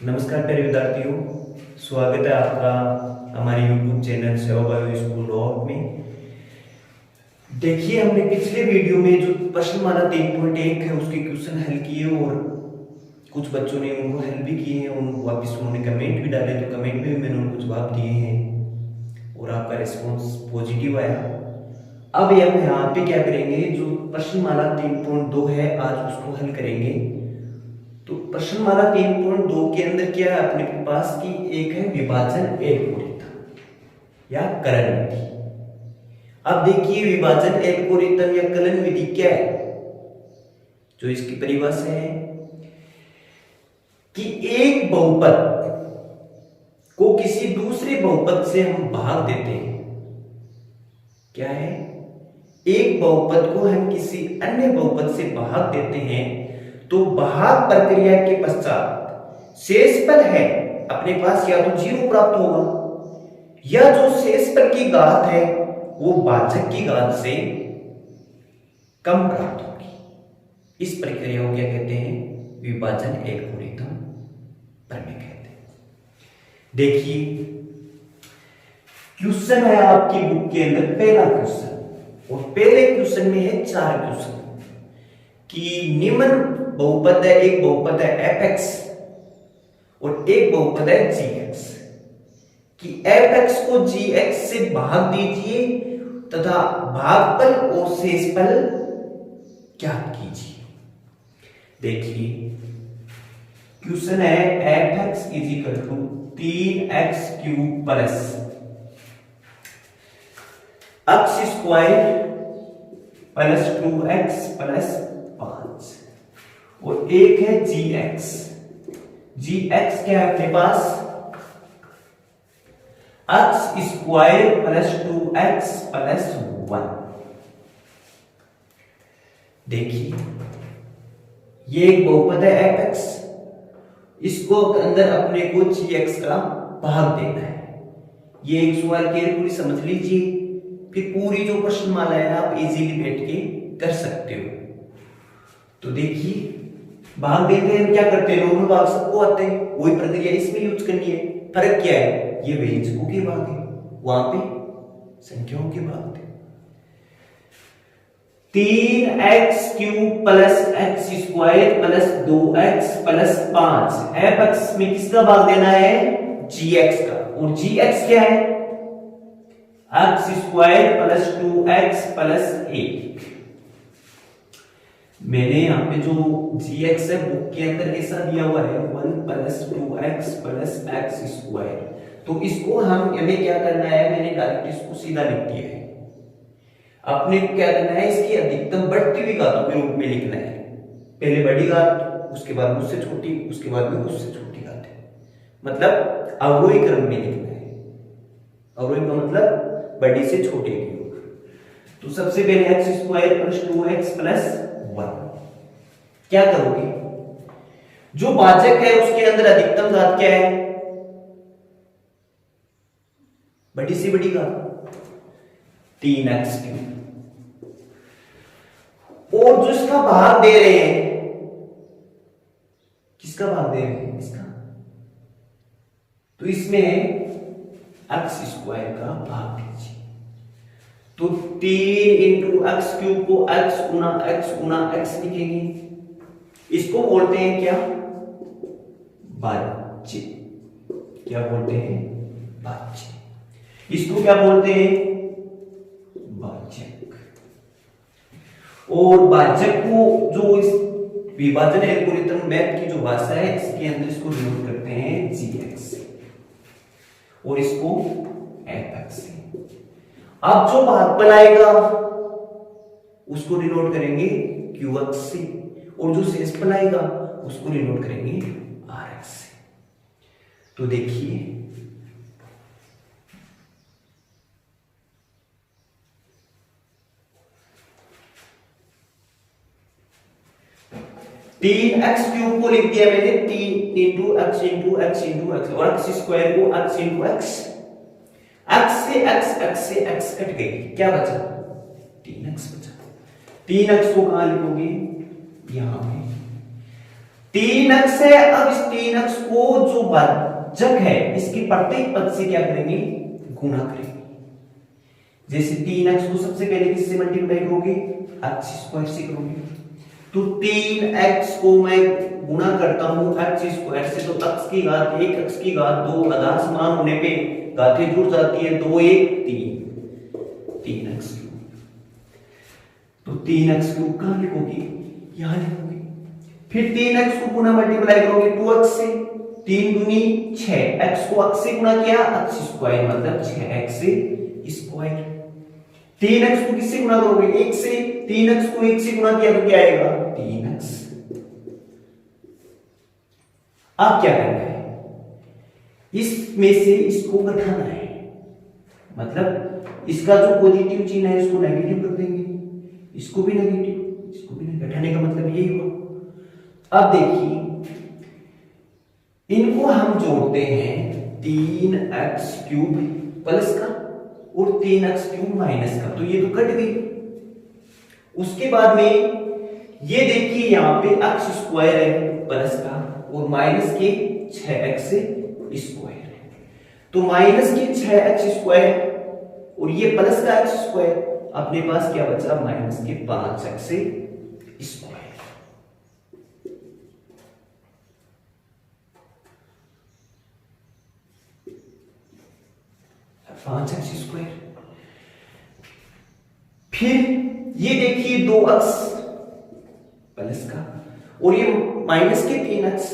नमस्कार प्यारे विद्यार्थियों, स्वागत है आपका हमारे YouTube चैनल सेवा बायो स्कूल डॉट में। देखिए, हमने पिछले वीडियो में जो प्रश्नमाला 3.1 है उसके क्वेश्चन हल किए और कुछ बच्चों ने उनको हल भी किए हैं, उनको वापस उन्होंने कमेंट भी डाले, तो कमेंट में भी मैंने उनको जवाब दिए हैं और आपका रिस्पॉन्स पॉजिटिव आया। अब हम यहाँ पे क्या करेंगे, जो प्रश्नमाला 3.2 है आज उसको हल करेंगे। तो प्रश्नमाला 3.2 के अंदर क्या है अपने पास की एक है विभाजन एल्गोरिथम या कलन विधि। अब देखिए, विभाजन एल्गोरिथम या कलन विधि क्या है, जो इसकी परिभाषा है कि एक बहुपद को किसी दूसरे बहुपद से हम भाग देते हैं। क्या है, एक बहुपद को हम किसी अन्य बहुपद से भाग देते हैं तो भाग प्रक्रिया के पश्चात शेषफल है अपने पास या तो 0 प्राप्त होगा या जो शेषफल की घात है वो भाजक की घात से कम प्राप्त होगी। इस प्रक्रिया को क्या कहते हैं, विभाजन एल्गोरिथम प्रमेय कहते हैं। देखिए, क्वेश्चन है आपकी बुक के अंदर पहला क्वेश्चन, और पहले क्वेश्चन में है 4 क्वेश्चन कि निम्न बहुपद है, एक बहुपद है fx और एक बहुपद है gx, कि fx को gx से भाग दीजिए तथा भागफल और शेषफल ज्ञात कीजिए। देखिए, क्वेश्चन है fx is equal to 3x cube plus x square plus 2x plus 5 और एक है gx। gx क्या है अपने पास, x square plus 2x plus 1। देखिए, ये एक बहुपद है fx, इसको अंदर अपने को gx का भाग देना है। ये एक सवाल केयरफुली समझ लीजिए, फिर पूरी जो प्रश्नमाला है आप इजीली बैठ के कर सकते हो। तो देखिए, भाग देते हैं, क्या करते हैं, नॉर्मल भाग सबको आते हैं, वही प्रक्रिया इसमें यूज करनी है। फर्क क्या है, ये व्यंजकों के भाग है, वहां पे संख्याओं के भाग थे। 3x cube plus x square plus 2x plus 5, fx में किसका भाग देना है, gx का, और gx क्या है, x square plus 2x plus 1। मैंने यहाँ पे जो gx है बुक के अंदर ऐसा दिया हुआ है 1 plus 2x plus x square, तो इसको हमें क्या करना है, मैंने डायरेक्ट इसको सीधा लिख दिया है। अपने को क्या करना है, इसकी अधिकतम बढ़ती हुई घातों के रूप में लिखना है। पहले बड़ी घात, उसके बाद उससे छोटी, उसके बाद में उससे छोटी घात है, मतलब अवरोही क्रम में लिखना है। अवरोही का मतलब बड़ी से छोटे की ओर। तो सबसे पहले x square plus 2x plus 1 क्या करोगे, जो भाजक है उसके अंदर अधिकतम घात क्या है, बड़ी से बड़ी घात 3x क्यूब, और जो इसका भाग दे रहे हैं, किसका भाग दे रहे हैं, इसका, तो इसमें x स्क्वायर का भाग दीजिए। तो 3 इंटू एक्स क्यूब को x गुना x लिखेंगे। इसको बोलते हैं क्या, भाज्य। क्या बोलते हैं, भाज्य। इसको क्या बोलते हैं, भाजक। और भाजक को जो इस विभाजन एल्गोरिथम मैथ की जो भाषा है, इसके अंदर इसको डिनोट करते हैं gx से और इसको fx से। अब जो भागफल आएगा उसको डिनोट करेंगे qx से, और जो शेषफल आएगा उसको डिनोट करेंगे rx से। तो देखिए, तीन एक्स क्यूब को लिख दिया मैंने 3 into x into x into x, और एक्स स्क्वायर को एक्स इंटू एक्स, एक्स से एक्स कट गई, क्या बचा, 3x बचा। 3x को कहां लिखोगे, यहां पे 3x है। अब इस 3x को जो भाजक है इसकी प्रत्येक पद से क्या करेंगे, गुणा करेंगे। जैसे 3x को सबसे पहले किससे मल्टीप्लाई करोगे, x स्क्वायर से करोगे। तो 3x को मैं गुणा करता हूं x स्क्वायर से, तो x की घात 1 x की घात 2 आधार समान होने पे घातें जुड़ जाती है, 2 1 3 3x क्यूब। तो 3x क्यूब कहां लिखोगे, यहां लिखोगे। फिर 3x को पुनः मल्टीप्लाई करोगे 2x से, 3 दूनी 6, x को x से गुणा किया x स्क्वायर मतलब 6x स्क्वायर। 3x को किससे गुणा करोगे, 1 से, 3x को 1 से गुणा किया तो क्या आएगा 3x। अब क्या करना है, इसमें से इसको घटाना है, मतलब इसका जो पॉजिटिव चिन्ह है इसको नेगेटिव कर देंगे, इसको भी नेगेटिव, इसको भी नेगेटिव। घटाने का मतलब यही हुआ। अब देखिए इनको हम जोड़ते हैं 3x क्यूब प्लस का और 3x क्यूब माइनस का, तो ये तो कट गई। उसके बाद में ये देखिए यहां पे x स्क्वायर है प्लस का और माइनस के 6x स्क्वायर है, तो माइनस के 6x स्क्वायर और ये प्लस का x स्क्वायर, अपने पास क्या बचा माइनस के 5x स्क्वायर। 5x square. फिर ये देखिए 2x प्लस का और ये माइनस के 3x,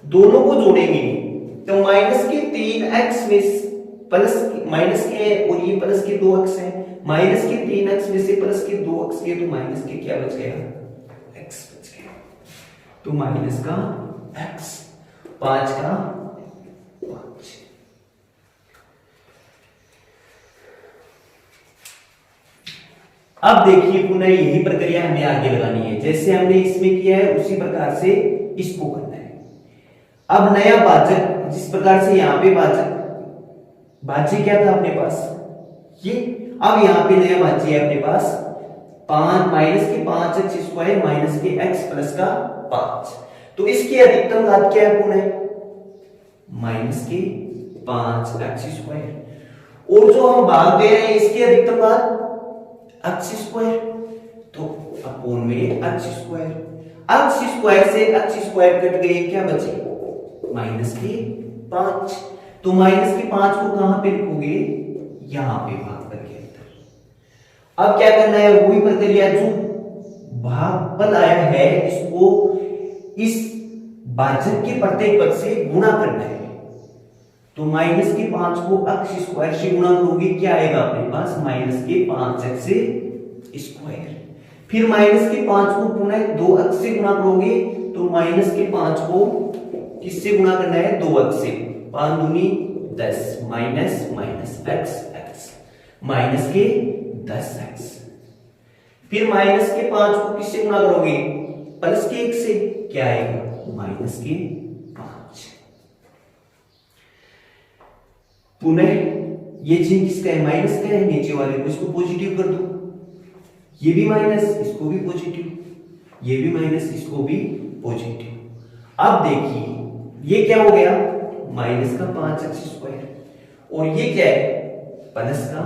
दोनों को जोड़ेंगे तो माइनस के 3x में प्लस माइनस के और ये प्लस के 2x है, माइनस के 3x में से प्लस के 2x के, तो माइनस के क्या बच गया x बच गया, तो माइनस का x, 5 का 5। अब देखिए पुनः यही प्रक्रिया हमें आगे लगानी है, जैसे हमने इसमें किया है उसी प्रकार से इसको करना है। अब नया भाजक, जिस प्रकार से यहाँ पे भाज्य क्या था अपने पास ये, अब यहाँ पे नया भाज्य है अपने पास 5 माइनस के 5x स्क्वायर माइनस के x प्लस का 5, तो इसकी अधिकतम घात क्या है पुनः माइनस के 5x स्क्वायर, और जो हम भाग दे रहे हैं इसकी अधिकतम घात x स्क्वायर, तो अपोन में x स्क्वायर से x स्क्वायर कट गए, क्या बचे माइनस के 5, तो माइनस के 5 को कहां पे लिखोगे, यहां पे भाग करके अंदर। अब क्या करना है, वही प्रक्रिया जो भागफल आया है इसको इस भाजक के प्रत्येक पद से गुणा करना है, तो माइनस के 5 को x स्क्वायर से गुणा करोगे, क्या आएगा अपने पास माइनस के 5x स्क्वायर। फिर माइनस के 5 को पुनः 2x से गुणा करोगे, तो माइनस के 5 को किससे गुणा करना है 2x से, 5 दूनी 10 माइनस माइनस x माइनस के 10x। फिर माइनस के 5 को किससे गुणा करोगे प्लस के 1 से, क्या आएगा माइनस के 5। पुनः ये चिन्ह किसका है, माइनस का है, नीचे वाले को इसको पॉजिटिव कर दो, ये भी माइनस इसको भी पॉजिटिव, ये भी माइनस इसको भी पॉजिटिव। अब देखिए ये क्या हो गया माइनस का 5x स्क्वायर और ये क्या है प्लस का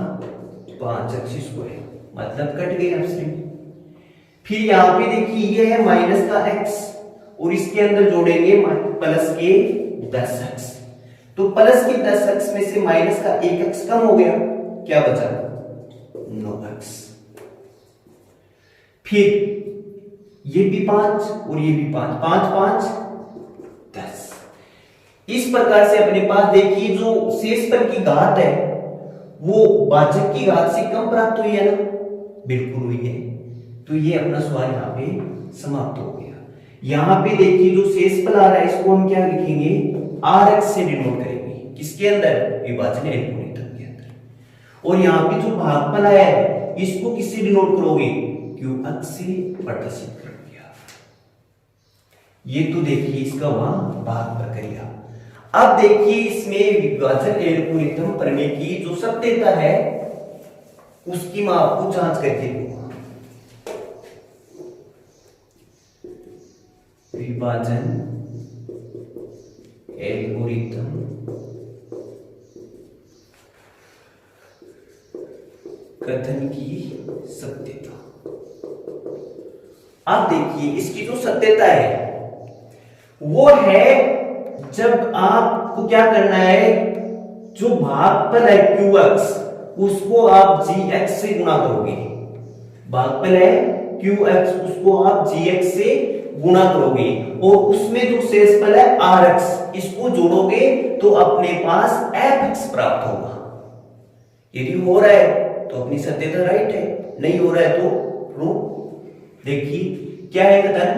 5x स्क्वायर, मतलब कट गए अपस्ट्रीम। फिर यहां पे देखिए ये है माइनस का x और इसके अंदर जोड़ेंगे प्लस के 10x, तो प्लस के 10x में से माइनस का 1x कम हो गया, क्या बचा 9x। फिर ये भी 5 और ये भी 5, 5 5 10। इस प्रकार से अपने पास देखिए जो शेषफल की घात है वो भाजक की घात से कम प्राप्त हुई है ना, बिल्कुल हुई है, तो ये अपना सवाल यहाँ पे समाप्त हो गया। यहाँ पे देखिए जो शेषफल आ रहा है इसको हम क्या लिखेंगे rx से डिनोट करेंगे, किसके अंदर विभाजन एल्गोरिथम के अंदर, और यहाँ पे जो भागफल आया है इसको किससे डिनोट करोगे qx से प्रदर्शित कर दिया। ये तो देखिए इसका हुआ भाग प्रक्रिया। अब देखिए इसमें विभाजन एल्गोरिथम प्रमेय की जो सत्यता है उसकी मैं आपको जांच करके दूंगा। विभाजन एल्गोरिथम कथन की सत्यता। आप देखिए इसकी जो सत्यता है वो है जब आपको क्या करना है, जो भागफल है QX उसको आप GX से गुणा करोगे। भागफल है QX उसको आप GX से गुणा करोगे और उसमें जो शेषफल है RX इसको जोड़ोगे तो अपने पास FX प्राप्त होगा। यदि हो रहा है तो अपनी सत्यता राइट है, नहीं हो रहा है तो रॉन्ग। देखिए क्या है कथन,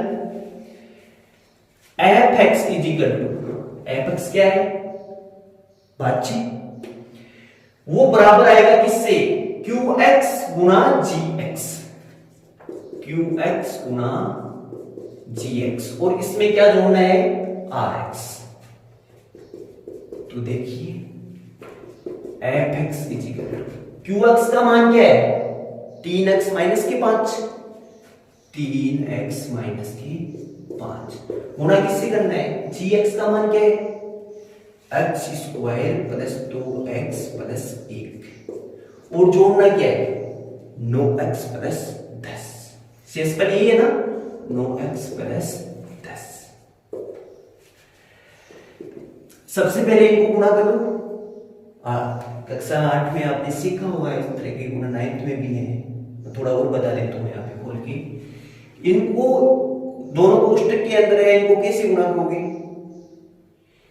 FX is equal to, FX क्या है, भाज्य, वो बराबर आएगा किससे, QX गुना GX, QX गुना GX और इसमें क्या जोड़ना है RX। तो देखिए FX is equal to QX का मान क्या है 3x माइनस के 5, 3x माइनस के 5 गुना किससे करना है, GX का मान क्या है x square plus 2x plus 1 और जोड़ना क्या है 9x प्लस 10। शेषफल यही है ना 9x प्लस 10। सबसे पहले इनको गुणा कर लो। कक्षा 8 में आपने सीखा होगा इस तरह के गुणा, 9th में भी है, मैं थोड़ा और बता देता हूं यहाँ पे खोल के। इनको दोनों कोष्टक के अंदर है, इनको कैसे गुणा करोगे,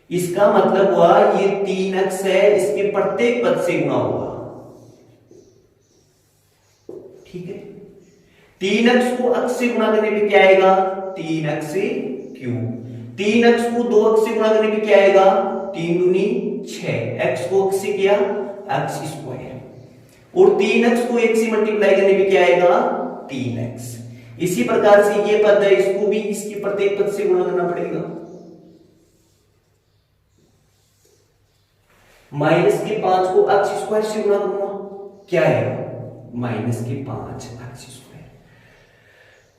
इसका मतलब हुआ ये 3x है, इसके प्रत्येक पद से गुणा होगा, ठीक है। 3x को x से गुणा करने पे क्या आएगा 3x से क्यूब, 3x को 2x से गुणा करने पे क्या आएगा 3 दूनी 6, x को x से किया x स्क्वायर और 3x को 1 से मल्टीप्लाई करने पे क्या आएगा 3x। इसी प्रकार से ये पद है, इसको भी इसके प्रत्येक पद से गुणा करना पड़ेगा। माइनस के 5 को x स्क्वायर से गुणा करूंगा, क्या है माइनस के 5 x स्क्वायर,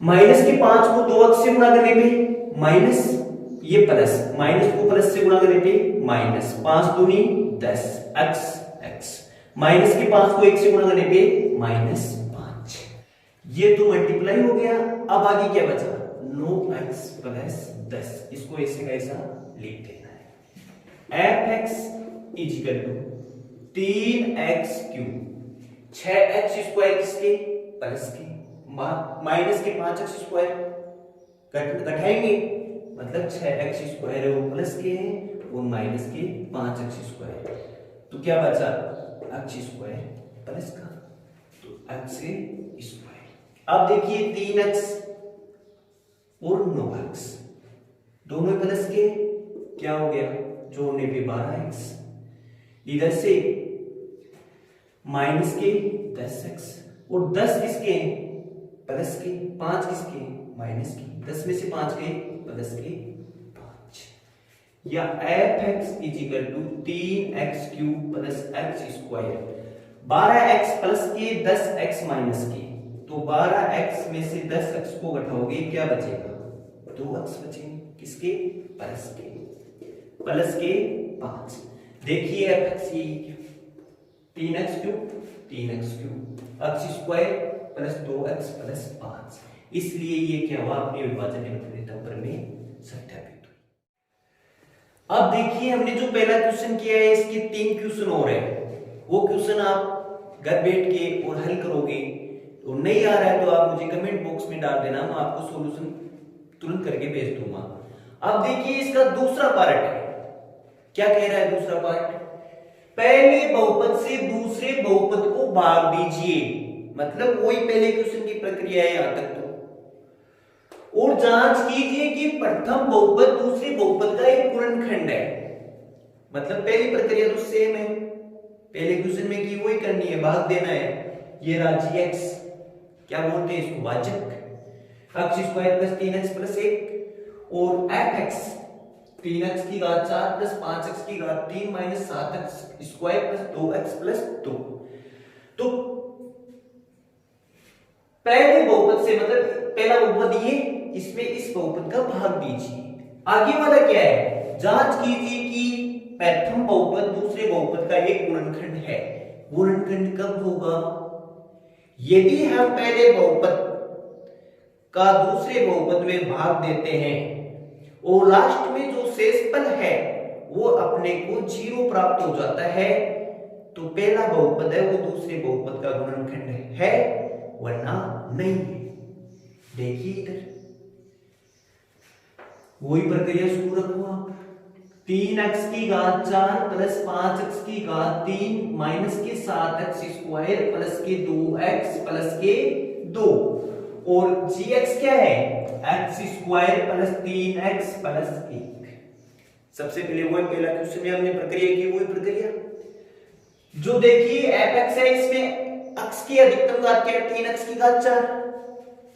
माइनस के 5 को 2x से गुणा करने पे माइनस, ये प्लस, माइनस को प्लस से गुणा करने पे माइनस, 5 दूनी 10 x, माइनस के 5 को 1 से गुणा करने पे माइनस 5, ये तो मल्टीप्लाई हो गया। अब आगे क्या बचा 9x प्लस 10, इसको ऐसे का ऐसा लिख देना है। fx is equal to 3x cube, 6x square किसके प्लस के, माइनस के 5x स्क्वायर घटाएंगे मतलब 6x स्क्वायर है वो प्लस के हैं और माइनस के 5x स्क्वायर, तो क्या बचा x स्क्वायर प्लस का, तो x स्क्वायर। अब देखिए 3x और 9x दोनों प्लस के, क्या हो गया जोड़ने पे 12x, इधर से माइनस के 10x और 10 किसके प्लस के, 5 किसके माइनस के, 10 में से 5 गए प्लस के 5, या fx is equal to 3x cube plus x square, 12x plus के 10x माइनस के, तो 12x में से 10x को घटाओगे क्या बचेगा 2x बचेंगे, किसके प्लस के 5। देखिए fx ये 3x cube x square plus 2x plus 5, इसलिए ये क्या हुआ अपने विभाजन एल्गोरिथम में सत्यापित हुई। अब देखिए हमने जो पहला क्वेश्चन किया है इसके 3 क्वेश्चन और है, वो क्वेश्चन आप घर बैठ के और हल करोगे, तो नहीं आ रहा है तो आप मुझे कमेंट बॉक्स में डाल देना, मैं आपको सॉल्यूशन तुरंत करके भेज दूंगा। अब देखिए इसका दूसरा पार्ट है, क्या कह रहा है दूसरा पार्ट, पहले बहुपद से दूसरे बहुपद को भाग दीजिए, मतलब वही पहले क्वेश्चन की प्रक्रिया है यहां तक तो, और जांच कीजिए कि प्रथम बहुपद दूसरे बहुपद का एक गुणनखंड है, मतलब पहली प्रक्रिया तो सेम है, पहले क्वेश्चन में की वही करनी है, भाग देना है। ये राशि x क्या बोलते हैं इसको भाजक, x square plus 3x plus 1 और fx 3x की घात 4 प्लस 5x की घात 3 minus 7x square plus 2x plus 2। तो पहले बहुपद से मतलब पहला बहुपद ये इसमें इस बहुपद का भाग दीजिए। आगे वाला क्या है, जांच कीजिए कि प्रथम बहुपद दूसरे बहुपद का एक गुणनखंड है। गुणनखंड कब होगा, यदि हम पहले बहुपद का दूसरे बहुपद में भाग देते हैं और लास्ट में जो शेषफल है वो अपने को 0 प्राप्त हो जाता है, तो पहला बहुपद है वो दूसरे बहुपद का गुणनखंड है, वरना नहीं है। देखिए इधर वही प्रक्रिया शुरू रखो आप। 3x की घात 4 प्लस 5x की घात 3 माइनस के 7x स्क्वायर प्लस के 2x प्लस के 2 और gx क्या है, x square plus 3x plus 1। सबसे पहले वही पहला क्वेश्चन में हमने प्रक्रिया की, वही प्रक्रिया जो देखिए fx है, इसमें x की अधिकतम घात क्या है, 3x की घात 4,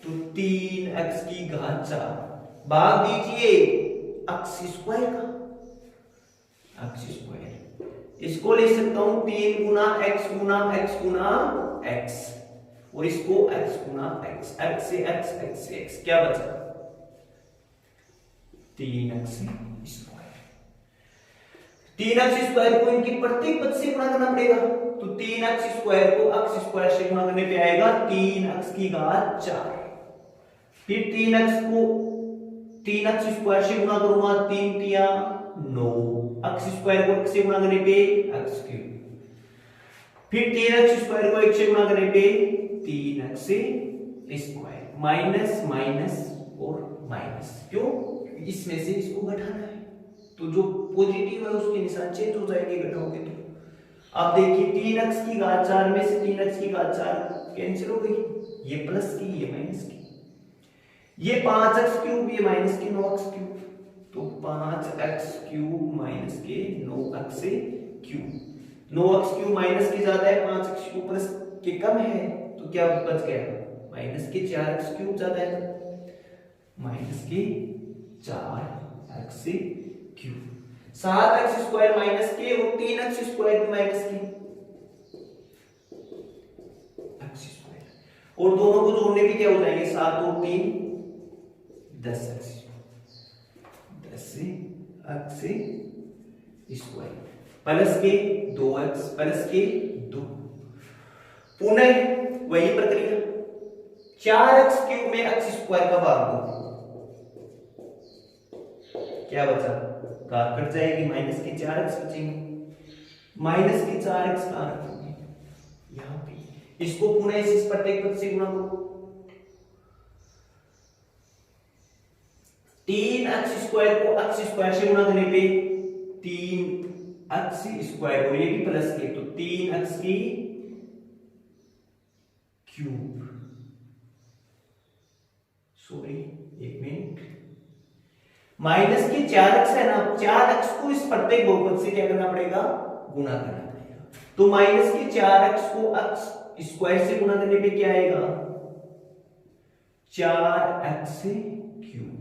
तो 3x की घात 4 भाग दीजिए x स्क्वायर का, x स्क्वायर इसको लिख सकता हूं 3 गुना x गुना x गुना x और इसको x गुना x, x से x क्या बचा 3x स्क्वायर। 3x स्क्वायर को इनकी प्रत्येक पद से गुणा करना पड़ेगा, तो 3x स्क्वायर को x स्क्वायर से गुणा करने पे आएगा 3x की घात 4, फिर 3x को 3x स्क्वायर से गुणा करूंगा 3 तिया 9, x स्क्वायर को x से गुणा करने पे x क्यूब, फिर 3x स्क्वायर को 1 से गुणा करने पे 3x स्क्वायर, माइनस माइनस और माइनस, क्यों इसमें से इसको घटाना है, तो जो पॉजिटिव है उसके निशान चेंज हो जाएंगे घटाओगे तो। अब देखिए 3x की घात 4 में से 3x की घात 4 कैंसिल हो गई, ये प्लस की ये माइनस की, ये 5x क्यूब ये माइनस के 9x क्यूब, तो 5x क्यूब माइनस के 9x cube, 9x cube minus के ज्यादा है 5x क्यूब प्लस के कम है, तो क्या बच गया माइनस के 4x क्यूब ज्यादा है, माइनस के 4x cube, 7x square minus के और 3x स्क्वायर भी माइनस के x स्क्वायर, और दोनों को जोड़ने पे क्या हो जाएंगे 7 और 3 10x स्क्वायर प्लस के 2x प्लस के 2, पुनः वही प्रक्रिया 4x क्यूब में x स्क्वायर का भाग दो, क्या बचा घात कट जाएगी, माइनस के 4x बचेंगे, माइनस के 4x कहां रखोगे यहां पे, इसको पुनः इस प्रत्येक पद से गुणा करो, 3x स्क्वायर को x स्क्वायर से गुणा करने पे 3x स्क्वायर और ये भी प्लस के, तो 3x की क्यूब, सॉरी एक मिनट, माइनस की 4x है ना, 4x को इस प्रत्येक बहुपद से क्या करना पड़ेगा गुणा करना पड़ेगा, तो माइनस की 4x को x स्क्वायर से गुणा करने पे क्या आएगा 4x क्यूब,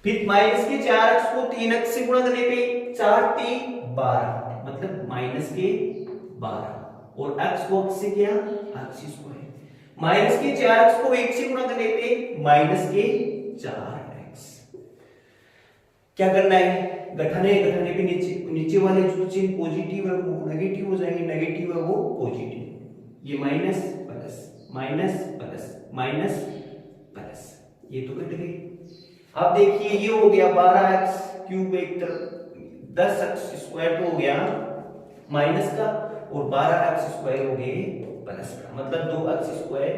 फिर माइनस के 4x को 3x से गुणा करने पे 4 3 12 मतलब माइनस के 12 और x को x से क्या x स्क्वायर, माइनस के 4x को 1 से गुणा करने पे माइनस के 4x, क्या करना है घटाने पे नीचे वाले जो चिन्ह पॉजिटिव है वो नेगेटिव हो जाएंगे, नेगेटिव है वो पॉजिटिव, ये minus plus minus plus minus plus, ये तो कट गई। अब देखिए ये हो गया 12x क्यूब एक तरफ 10x स्क्वायर तो हो गया माइनस का और 12x स्क्वायर हो गए प्लस का, मतलब 2x स्क्वायर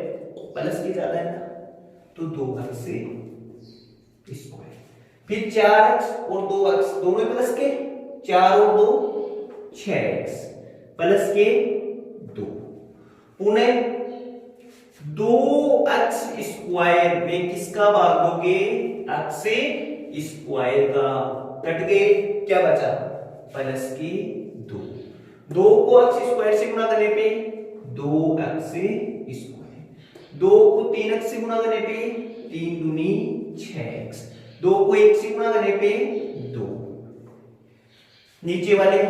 प्लस के ज्यादा है ना, तो 2x स्क्वायर, फिर 4x और 2x दोनों प्लस के 4 और 2 6x प्लस के 2, पुनः 2x स्क्वायर में किसका भाग दोगे x स्क्वायर का, कट गए क्या बचा प्लस की 2, 2 को x स्क्वायर से गुणा करने पे 2x स्क्वायर, 2 को 3x से गुणा करने पे 3 दूनी 6x, 2 को 1 से गुणा करने पे 2, नीचे वाले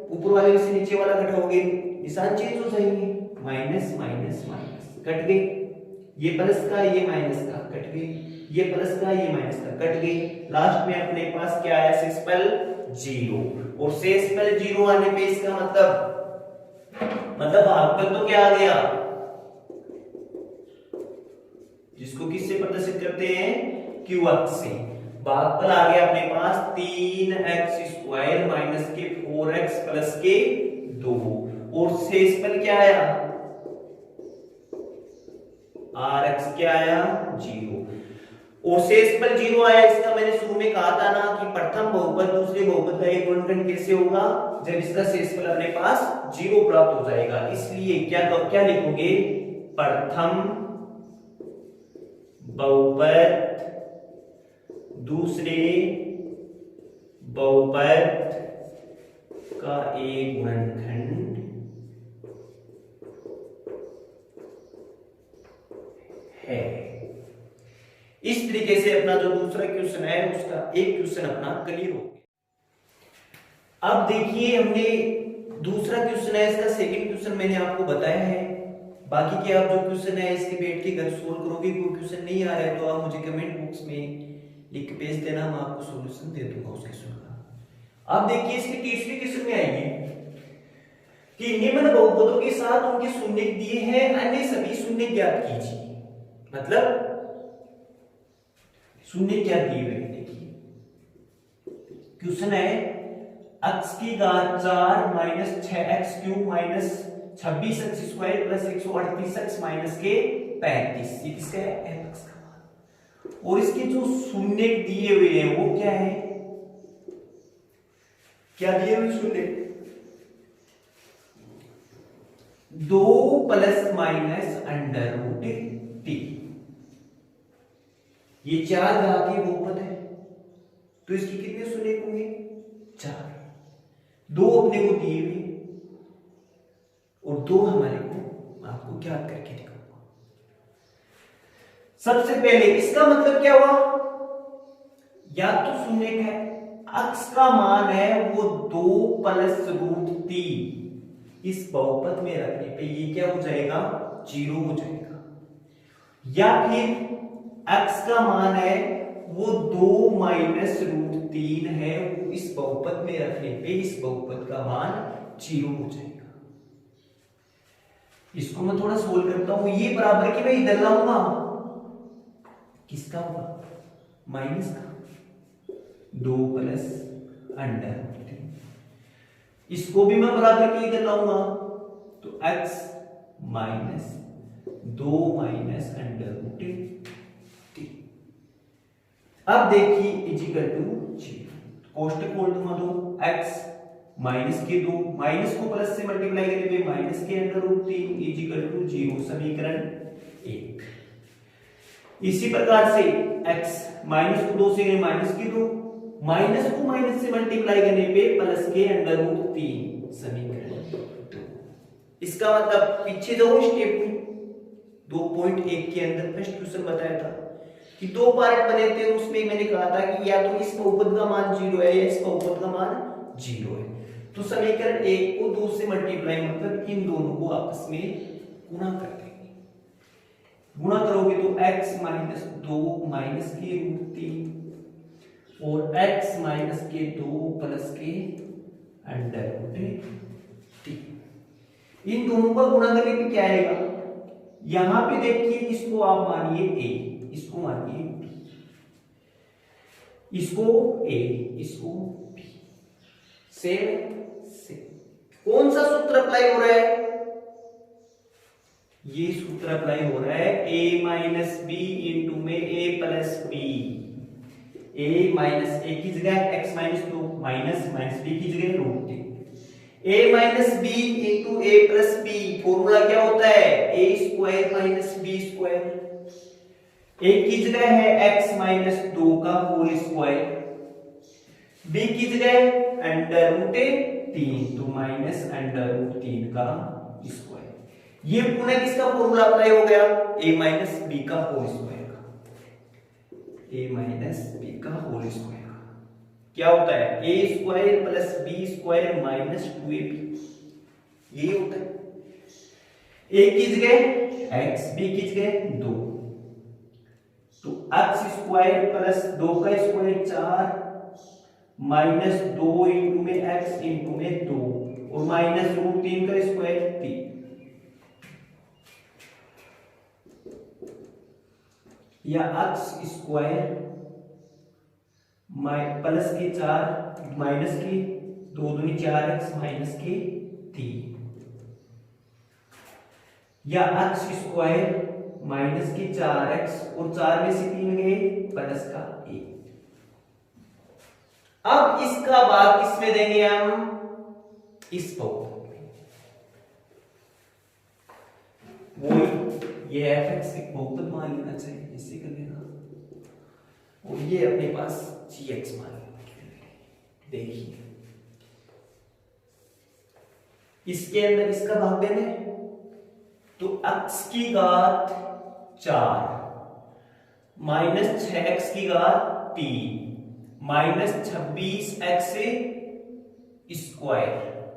ऊपर वाले से नीचे वाला घटाओगे निशान चेंज हो जाएंगे, माइनस माइनस माइनस कट गए, ये प्लस का ये माइनस का कट गई, ये प्लस का ये माइनस का कट गई, लास्ट में अपने पास क्या आया शेषफल 0। और शेषफल 0 आने पे इसका मतलब भागफल तो क्या आ गया, जिसको किससे प्रदर्शित करते हैं, क्यू अक्ष से। भागफल आ गया अपने पास 3x² माइनस के 4x प्लस के 2। और शेषफल क्या आया, rx क्या आया 0। और शेषफल 0 आया, इसका मैंने शुरू में कहा था ना कि प्रथम बहुपद दूसरे बहुपद का एक गुणनखंड कैसे होगा, जब इसका शेषफल अपने पास 0 प्राप्त हो जाएगा। इसलिए क्या लिखोगे, प्रथम बहुपद दूसरे बहुपद का एक गुणनखंड है। इस तरीके से अपना जो दूसरा क्वेश्चन है उसका एक क्वेश्चन अपना क्लियर हो गया। अब देखिए हमने दूसरा क्वेश्चन है, इसका सेकंड क्वेश्चन मैंने आपको बताया है। बाकी के आप जो क्वेश्चन है इसके बैठ के घर सोल्व करोगे। कोई क्वेश्चन नहीं आ रहा है तो आप मुझे कमेंट बॉक्स में लिख के भेज देना, मैं आपको सॉल्यूशन दे दूंगा उस क्वेश्चन का। अब देखिए इसके तीसरे क्वेश्चन में आएंगे कि निम्न बहुपदों के साथ उनके शून्य दिए हैं, अन्य सभी शून्य ज्ञात कीजिए। मतलब शून्य क्या दिए हुए हैं, देखिए क्वेश्चन है x की घात 4 minus 6x³ minus 26x² plus 138x minus के 35। ये किसका है, f का मान। और इसके जो शून्य दिए हुए हैं वो क्या है, क्या दिए हुए शून्य, 2 प्लस माइनस √t। ये 4 घातीय बहुपद है तो इसके कितने शून्य होंगे, 4। 2 अपने को दिए हुए और 2 हमारे को आपको ज्ञात करके दिखाऊंगा। सबसे पहले इसका मतलब क्या हुआ, या तो शून्य है, x का मान है वो 2 प्लस √3 इस बहुपद में रखने पे ये क्या हो जाएगा, 0 हो जाएगा। या फिर x का मान है वो 2 माइनस √3 है, वो इस बहुपद में रखने पे इस बहुपद का मान 0 हो जाएगा। इसको मैं थोड़ा सोल्व करता हूं। ये बराबर की मैं इधर लाऊंगा, किसका होगा, माइनस का, 2 प्लस √3। इसको भी मैं बराबर के इधर लाऊंगा तो x माइनस 2 माइनस √3। अब देखिए इजिकल टू 0, कोष्टक खोल दूंगा तो x माइनस के 2 माइनस को प्लस से मल्टीप्लाई करने पे माइनस के √3 इजिकल टू 0, समीकरण 1। इसी प्रकार से x माइनस को 2 से माइनस के 2 माइनस को माइनस से मल्टीप्लाई करने पे प्लस के √3, समीकरण 2। इसका मतलब पीछे जाओ स्टेप में, 2.1 के अंदर फर्स्ट क्वेश्चन बताया था कि 2 पार्ट बने थे, उसमें मैंने कहा था कि या तो इस बहुपद का मान 0 है या इस बहुपद का मान 0 है। तो समीकरण 1 को 2 से मल्टीप्लाई मतलब इन दोनों को आपस में गुणा कर देंगे। गुणा करोगे तो x माइनस 2 माइनस के √3 और x माइनस के 2 प्लस के √3। इन दोनों का गुणा करने पे क्या आएगा, यहां पे देखिए इसको आप मानिए a, इसको मानिए b, इसको a, इसको b। सेम कौन सा सूत्र अप्लाई हो रहा है, ये सूत्र अप्लाई हो रहा है a माइनस बी इंटू में a plus b. a minus a की जगह x minus 2 minus minus b की जगह √3। a minus b into a plus b, formula क्या होता है, a² माइनस b²। a की जगह है x माइनस 2 का होल स्क्वायर, b की जगह √3 तो माइनस √3 का स्क्वायर। ये पुनः किसका फॉर्मूला अप्लाई हो गया, a माइनस b का होल स्क्वायर का, a माइनस b का होल स्क्वायर का क्या होता है, a² plus b² minus 2ab, ये होता है। a की जगह x, b की जगह 2 एक्स स्क्वायर प्लस 2 का स्क्वायर 4 माइनस 2 इंटू में एक्स इंटू में 2 और माइनस रूट 3 का स्क्वायर 3 या एक्स स्क्वायर प्लस के 4 माइनस के 2 दूनी 4x माइनस के 3 या एक्स स्क्वायर माइनस के 4x और 4 में से 3 गए प्लस का 1। अब इसका भाग किसमें देंगे हम? इस बहुपद में। वही ये fx एक बहुपद मान लेना चाहिए, इससे कर लेना, और ये अपने पास gx मान लेना। देखिए इसके अंदर इसका भाग देना है तो x की घात 4 माइनस 6x की घात 3 माइनस 26x स्क्वायर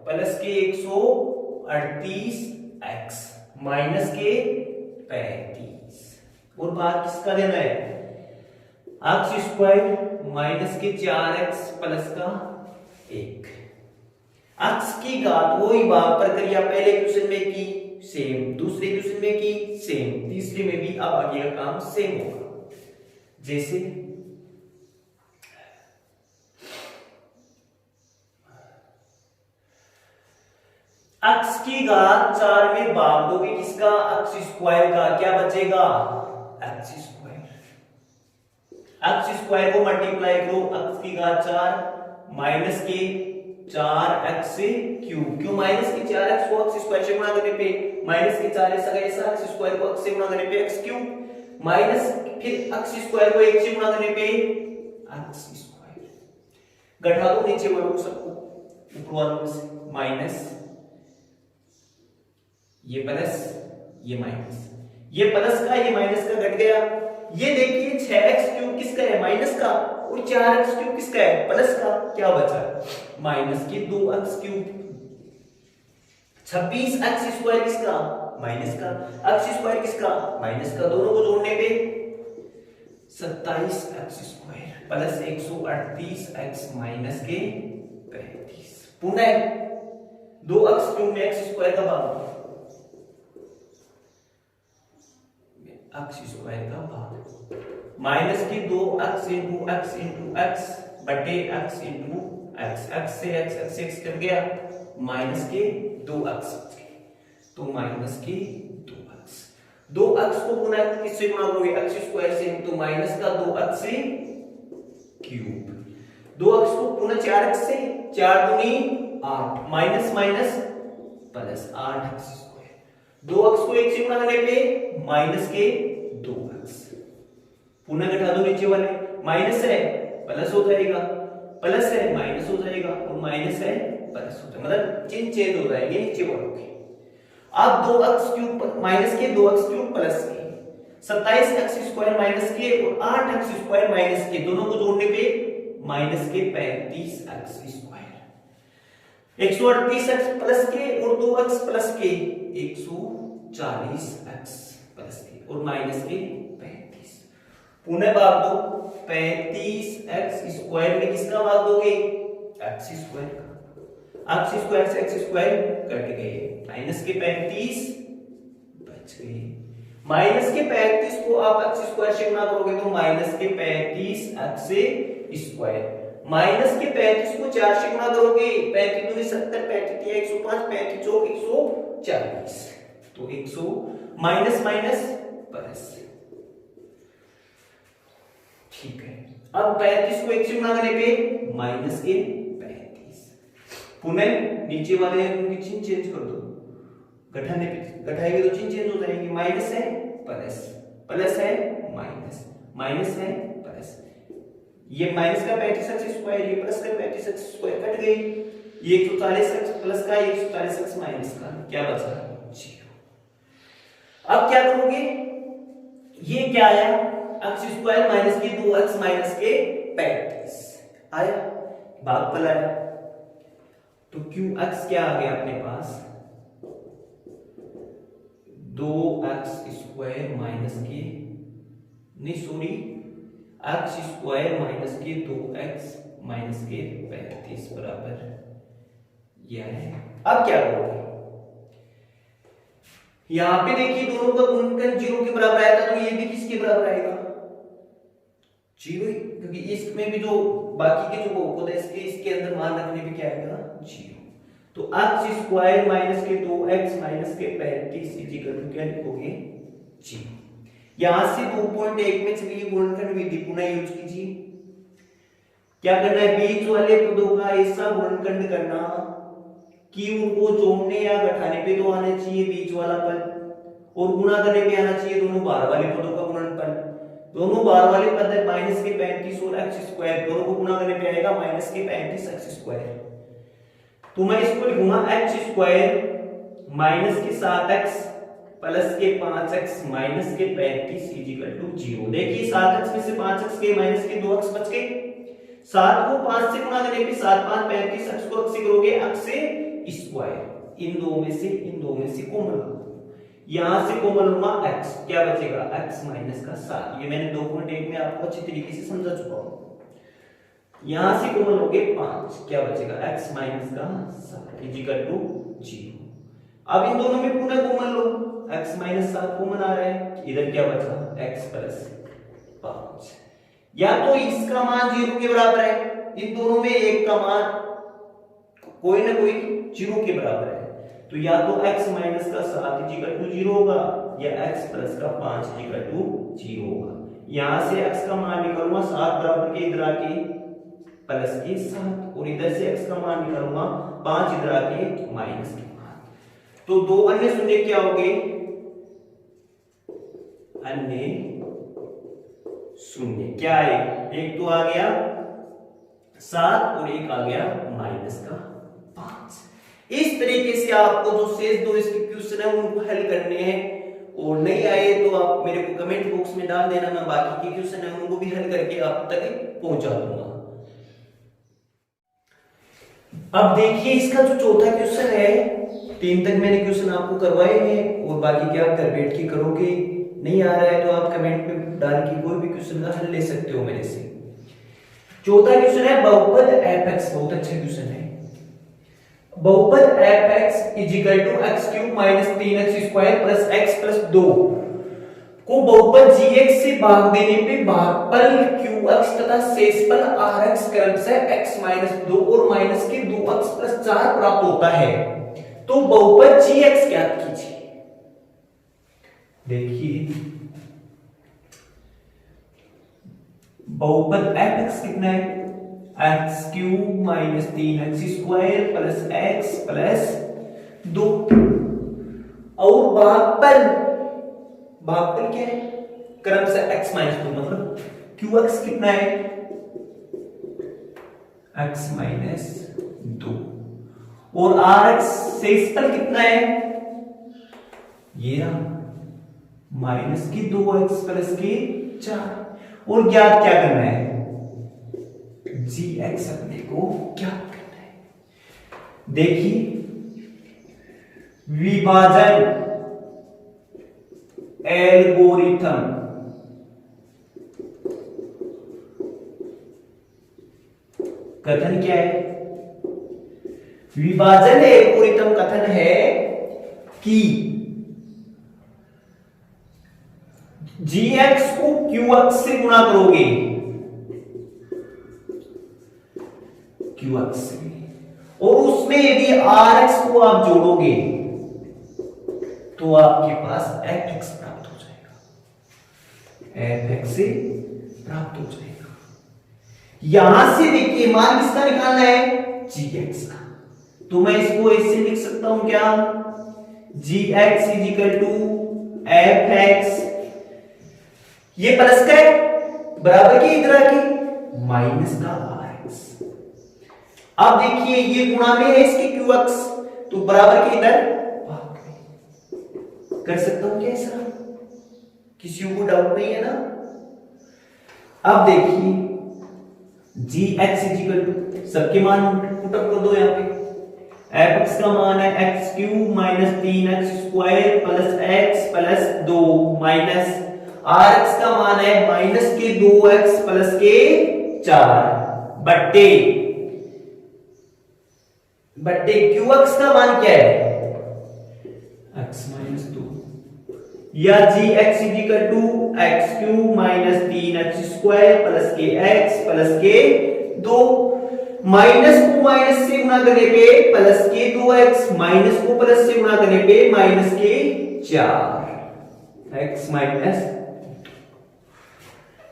प्लस के 138x माइनस के 35 और भाग किसका देना है? x स्क्वायर माइनस के 4x प्लस का 1। x की घात वही भाग पर करिए, पहले क्वेश्चन में की सेम, दूसरे क्वेश्चन में की सेम, तीसरे में भी अब आगे का काम सेम होगा। जैसे x की घात 4 में भाग दोगे किसका? x स्क्वायर का, क्या बचेगा? x square. x स्क्वायर को मल्टीप्लाई करो, x की घात 4 माइनस के 4x से क्यूब, क्यों माइनस के 4x को x स्क्वायर से गुणा करने पे माइनस के 4 ऐसा x स्क्वायर को x से गुणा करने पे x क्यूब माइनस फिर x स्क्वायर को 1 से गुणा करने पे x स्क्वायर। घटा दो नीचे वालों को सबको, ऊपर वालों से माइनस, ये प्लस ये माइनस, ये प्लस का ये माइनस का घट गया। ये देखिए 6x क्यूब किसका है? माइनस का, और 4x क्यूब किसका है? प्लस का। क्या बचा? माइनस के 2x क्यूब। 26x स्क्वायर किसका? माइनस का। x स्क्वायर किसका? माइनस का। दोनों को जोड़ने पे 27x square plus 138x minus के 35। पुनः 2x क्यूब में x स्क्वायर का भाग, x स्क्वायर का भाग माइनस की 2x into x into x बटे x इंटू x, x से x कट गया, माइनस के 2x, तो माइनस के 2x को पुनः किससे गुणा करोगे? x स्क्वायर से, तो माइनस का 2x से क्यूब, 2x को पुनः 4x से, 4 दूनी 8 minus minus plus 8x square, 2x को 1 से गुणा करने पे माइनस के 2x, पुनः घटा दो नीचे वाले, माइनस है प्लस हो जाएगा, प्लस है माइनस हो जाएगा, और माइनस है प्लस हो जाएगा, मतलब चिन्ह चेंज हो जाएंगे नीचे वालों के। अब 2x क्यूब माइनस के 2x क्यूब प्लस के 27x स्क्वायर माइनस के और 8x स्क्वायर माइनस के, दोनों को जोड़ने पे माइनस के 35x स्क्वायर, 138x प्लस के और 2x प्लस के 140x प्लस के और माइनस के 35। पुनः भाग दो, 35x स्क्वायर में किसका भाग दोगे? x स्क्वायर का। x स्क्वायर से x स्क्वायर कट गए, माइनस के 35 बच गए, माइनस के 35 को आप x स्क्वायर से गुणा करोगे तो माइनस के 35x स्क्वायर, माइनस के 35 को 4 से गुणा करोगे, 35 दूनी 70, 35 105, 35 चौक 140, तो 100 माइनस माइनस प्लस, ठीक है। अब 35 को 1 से गुणा करने पे माइनस के 35, पुनः नीचे वाले उनकी चिन्ह चेंज कर दो, घटाने पे घटाएंगे तो चिन्ह चेंज हो जाएंगे, माइनस है प्लस, प्लस है माइनस, माइनस है प्लस, ये माइनस का 35x स्क्वायर, ये प्लस का 35x स्क्वायर कट गई, ये 140x प्लस का, ये 140x माइनस का, क्या बचा? 0। अब क्या करोगे? ये क्या आया? x स्क्वायर माइनस के 2x माइनस के 35 आया, भागफल आया, तो qx क्या आ गया अपने पास? 2x स्क्वायर माइनस के, नहीं सॉरी एक्स स्क्वायर माइनस के 2x माइनस के 35 बराबर यह है। अब क्या करोगे, यहां पे देखिए दोनों का गुणनखंड 0 के बराबर आया था, तो ये भी किसके बराबर आएगा, 0, क्योंकि इसमें भी जो बाकी के जो बहुपद है इसके अंदर मान रखने पे क्या आएगा, 0। तो एक्स स्क्वायर माइनस के 2x माइनस के 35 इक्वल टू क्या लिखोगे, 0। यहां से 2.1 में चलिए गुणनखंड विधि पुनः यूज कीजिए। क्या करना है, बीच वाले पदों का ऐसा गुणनखंड करना कि उनको जोड़ने या घटाने पे तो आना चाहिए बीच वाला पद, और गुणा करने पे आना चाहिए दोनों बाहर वाले पदों का गुणनफल। दोनों बाहर वाले पद है माइनस के 35 और एक्स स्क्वायर, दोनों को गुणा करने पे आएगा माइनस के 35 एक्स स्क्वायर। तो मैं इसको लिखूंगा एक्स स्क्वायर माइनस के 7x प्लस के 5x माइनस के 35 इक्वल टू 0। देखिए 7x में से 5x के माइनस के 2x बच गए, 7 को 5 से गुणा करने पे 7 5 35, x को x से करोगे x से स्क्वायर, इन दो में से कॉमन लो, यहां से कॉमन लूंगा x, क्या बचेगा x माइनस का 7। ये मैंने 2.1 में आपको अच्छी तरीके से समझा चुका हूं। यहां से कॉमन लोगे 5, क्या बचेगा x माइनस का 7 इक्वल टू 0। अब इन दोनों में पुनः कॉमन लो, x माइनस 7 कॉमन आ रहा है, इधर क्या बचा x प्लस 5। या तो इसका मान 0 के बराबर है, इन दोनों में एक का मान कोई ना कोई 0 के बराबर है, तो या तो x माइनस का 7 इक्वल टू 0 होगा या x प्लस का 5 इक्वल टू 0 होगा। यहां से x का मान निकालूंगा 7 बराबर के इधर आके प्लस के 7, और इधर से x का मान निकालूंगा 5 इधर आके माइनस के 5। तो दो अन्य शून्य क्या हो गए, अन्य शून्य क्या है, एक तो आ गया 7 और एक आ गया माइनस का 5। इस तरीके से आपको जो शेष दो इसके क्वेश्चन है उनको हल करने हैं, और नहीं आए तो आप मेरे को कमेंट बॉक्स में डाल देना, मैं बाकी के क्वेश्चन है उनको भी हल करके आप तक पहुंचा दूंगा। अब देखिए इसका जो चौथा क्वेश्चन है, 3 तक मैंने क्वेश्चन आपको करवाए हैं और बाकी क्या आप घर बैठ के करोगे, नहीं आ रहा है तो आप कमेंट में डाल के कोई भी क्वेश्चन का हल ले सकते हो मेरे से। चौथा क्वेश्चन है बहुपद fx, बहुत अच्छा क्वेश्चन है। बहुपद fx equal to x cube minus 3x square plus x plus 2 को बहुपद gx से भाग देने पे भागफल qx तथा शेषफल rx क्रमशः x माइनस 2 और माइनस के 2x प्लस 4 प्राप्त होता है, तो बहुपद gx ज्ञात कीजिए। देखिए बहुपद fx कितना है, x cube minus 3x square plus x plus 2, और भागफल क्या है, क्रमशः x माइनस 2, मतलब qx कितना है, x माइनस 2, और rx शेषफल कितना है, ये माइनस की 2x प्लस की 4, और ज्ञात क्या करना है, gx अपने को ज्ञात करना है। देखिए विभाजन एल्गोरिथम कथन क्या है, विभाजन एल्गोरिथम कथन है कि gx को qx से गुणा करोगे, qx से, और उसमें यदि rx को आप जोड़ोगे तो आपके पास fx प्राप्त हो जाएगा, fx से प्राप्त हो जाएगा। यहां से देखिए मान किसका निकालना है, gx का, तो मैं इसको ऐसे लिख सकता हूं क्या, gx is equal to fx, ये प्लस का है बराबर की इधर की माइनस का rx। अब देखिए ये गुणा में है इसके qx, तो बराबर के इधर भाग में कर सकता हूं क्या ऐसा, किसी को डाउट नहीं है ना। अब देखिए gx इक्वल टू सबके मान पुटअप कर दो, यहां पे fx का मान है x cube minus 3x square plus x plus 2 minus r x का मान है माइनस के 2x प्लस के 4 बट्टे क्यू एक्स का मान क्या है x माइनस 2 या g x is equal to x cube minus 3x square plus के 2 माइनस को माइनस से गुणा करने पे प्लस के 2x माइनस को प्लस से गुणा करने पे माइनस के 4 x माइनस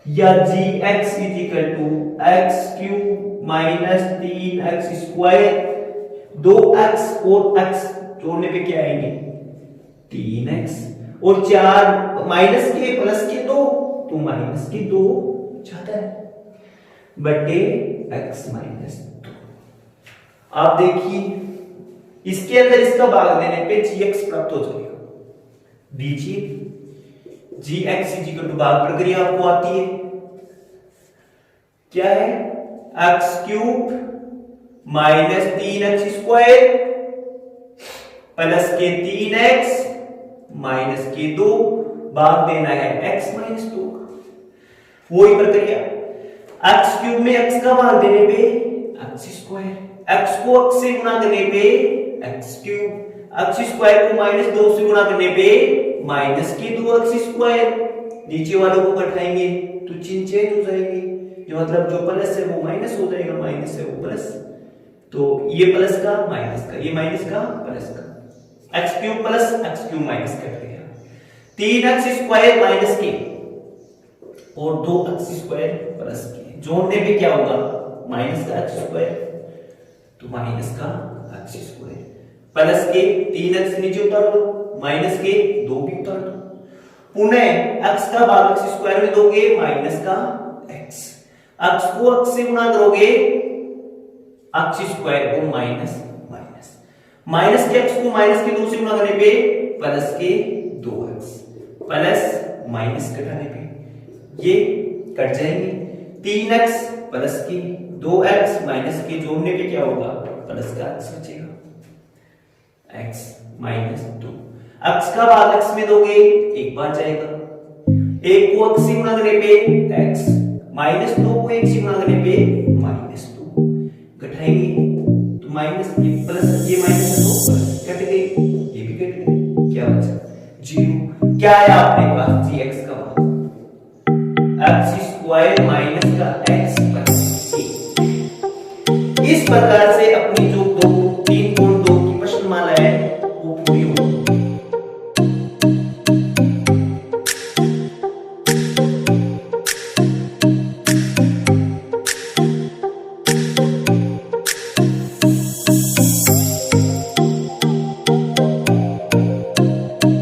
या g x is equal to x cube minus 3x square 2x और x जोड़ने पे क्या आएंगे 3x और 4 माइनस के प्लस के 2 तो माइनस के 2 जाता है बटे x माइनस 2। आप देखिए इसके अंदर इसका भाग देने पे gx प्राप्त हो जाएगा। दीजिए gx इज इक्वल टू भाग प्रक्रिया आपको आती है क्या है x cube minus 3x square plus के 3x माइनस के 2 भाग देना है x माइनस 2 वही प्रक्रिया x क्यूब में x का भाग देने पे x स्क्वायर x को x से गुणा करने पे x क्यूब x स्क्वायर को माइनस 2 से गुणा करने पे माइनस के 2x स्क्वायर नीचे वालों को घटाएंगे तो चिन्ह चेंज हो जाएंगे जो मतलब जो प्लस है वो माइनस हो जाएगा माइनस है वो प्लस तो ये प्लस का माइनस का ये माइनस का प्लस का x cube plus x cube minus cut गया 3x स्क्वायर माइनस के और 2x स्क्वायर प्लस के जोड़ने पे क्या होगा माइनस का x स्क्वायर तो माइनस का x स्क्वायर प्लस के 3x नीचे उतार दो माइनस के 2 भी उतार दो पुनः x का भाग x स्क्वायर में दोगे माइनस का x को x से गुणा करोगे x स्क्वायर को माइनस माइनस के x को माइनस के 2 से गुणा करने पे प्लस के 2x प्लस माइनस घटाने पे ये कट जाएंगे 3x प्लस के 2x माइनस के जोड़ने पे क्या होगा प्लस का x बचेगा x माइनस 2 x का भाग x में दोगे एक बार जाएगा एक को x से गुणा करने पे x माइनस 2 को 1 से गुणा करने पे माइनस 2 घटाएंगे तो माइनस ये प्लस ये माइनस 2 प्लस कट गई ये भी कट गई क्या बचा 0 क्या है आपने पास gx का मान x स्क्वायर माइनस का x प्लस इस प्रकार से अपनी जो